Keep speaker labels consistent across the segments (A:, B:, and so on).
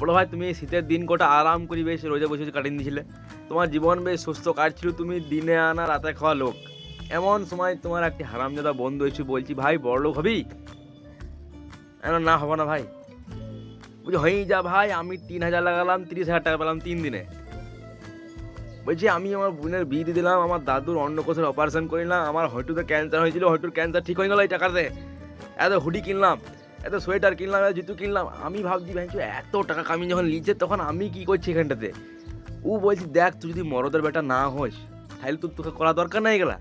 A: বড় ভাই তুমি এই শীতের দিন কটা আরাম করে বেশ রোজা বসে বসে কাটিয়ে দিয়েছিলে। তোমার জীবন বেশ সুস্থ কাটছিল, তুমি দিনে আনা রাতে খাওয়া লোক। এমন সময় তোমার একটি হারামজাদা বন্ধু এসে বলছি ভাই বড়লোক হবি, না হবো না ভাই। বলছি হয়েই যা ভাই, আমি 3,000 লাগালাম, 30,000 টাকা পেলাম 3 দিনে। বলছি আমি আমার বোনের বিয়ে দিয়ে দিলাম, আমার দাদুর অন্নকোষের অপারেশন করিলাম, আমার হয়টুতে ক্যান্সার হয়েছিল, হয়টুর ক্যান্সার ঠিক হয়ে গেল এই টাকাতে। এত হুডি কিনলাম, এত সোয়েটার কিনলাম, এত জুতো কিনলাম। আমি ভাবছি ভাই এত টাকা কামিয়ে যখন লিখছে তখন আমি কি করছি এখানটাতে। ও বলছি দেখ তুই যদি মরদের বেটা না হোস তাহলে তোকে করা দরকার নাই গেলা।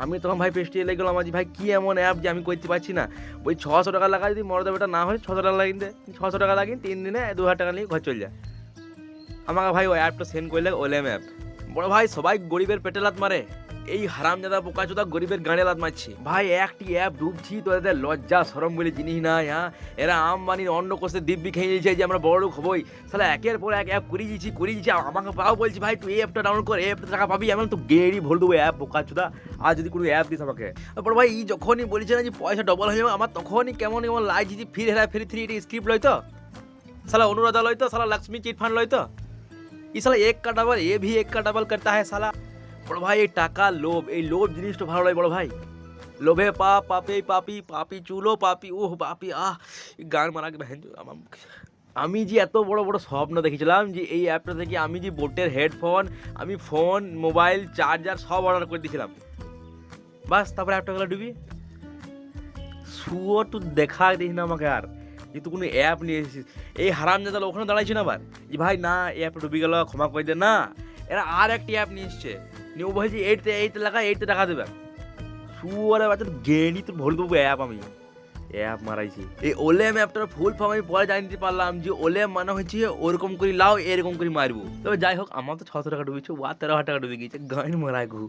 A: আমি তখন ভাই পেস্টি এলে গেলাম, আমার ভাই কি এমন অ্যাপ যে আমি করতে পারছি না। ওই 600 টাকা লাগা, যদি মরদের বেটা না হয় 600 টাকা লাগিয়ে দে, 600 টাকা লাগিয়ে 3 দিনে 2,000 টাকা নিয়ে ঘর চলে যায়। আমাকে ভাই ওই অ্যাপটা সেন্ড করলে, ওলেম অ্যাপ। বড় ভাই সবাই গরিবের পেটে লাত মারে, এই হারামজাদা বোকাচোদা গরিবের গাঁড়ে লাত মারছে। ভাই একটি অ্যাপ ঢুকছি তো এদের লজ্জা শরম বলে জিনিস নাই। হ্যাঁ, এরা আম্বানির অন্য কোষে দিব্যি খেয়ে নিয়েছে যে আমরা বড় লোক হবই। তাহলে একের পর এক অ্যাপ করিয়ে দিয়েছি। আমাকে পাও বলছি ভাই তুই এই অ্যাপটা ডাউনলোড কর, এই অ্যাপটা টাকা পাবি। আমি তো গেড়ি ভুল দেবো অ্যাপ বোকাচোদা, আর যদি কোনো অ্যাপ দিস আমাকে। বড় ভাই এই যখনই বলেছে না যে পয়সা ডবল হয়ে যাবে, আমার তখনই কেমন কেমন লাগছে যে ফির হেরা ফেরি 3 এটা স্ক্রিপ্ট লইতো, সালা অনুরাধা লইতো, সালা লক্ষ্মী চিট ফান্ড লইতো। ये साला एक का डबल ये भी एक का डबल करता है साला। বড় ভাই এই টাকা লোভ, এই লোভ জিনিসটা ভালো লাগে বড় ভাই। লোভে পাপ, পাপে পাপি, পাপি চুলো পাপি, ওহ পাপি, গান মারা বহন। আমি যে এত বড় বড় স্বপ্ন দেখেছিলাম যে এই অ্যাপটা থেকে আমি যে বোটের হেডফোন, আমি ফোন মোবাইল চার্জার সব অর্ডার করে দিয়েছিলাম। বাস তারপরে অ্যাপটা গেলো ডুবি। শুয়ো তুই দেখা দিস না আমাকে আর যে তুই কোনো অ্যাপ নিয়ে এসেছিস। এই হারামজাদা ওখানে দাঁড়াইছি না আবার যে ভাই না এই অ্যাপটা ডুবে গেল ক্ষমা করে দে না। এরা আর একটি অ্যাপ নিয়ে এসছে, নিয়ে ও বলছি এইটতে লাগা, 8তে টাকা দেবে। শুয়ারে বাচ্চা তো গেনি তোর ভরে দেবো অ্যাপ। আমি অ্যাপ মারাইছি। এই ওলেম অ্যাপটার ফুল ফর্ম আমি পরে জানতে পারলাম যে ওলেম মানে হচ্ছে ওরকম করে লাও এরকম করে মারবো। তবে যাই হোক আমার তো 600 টাকা ডুবেছে, ও 13,000 টাকা ডুবে গিয়েছে, গান মারা ঘু।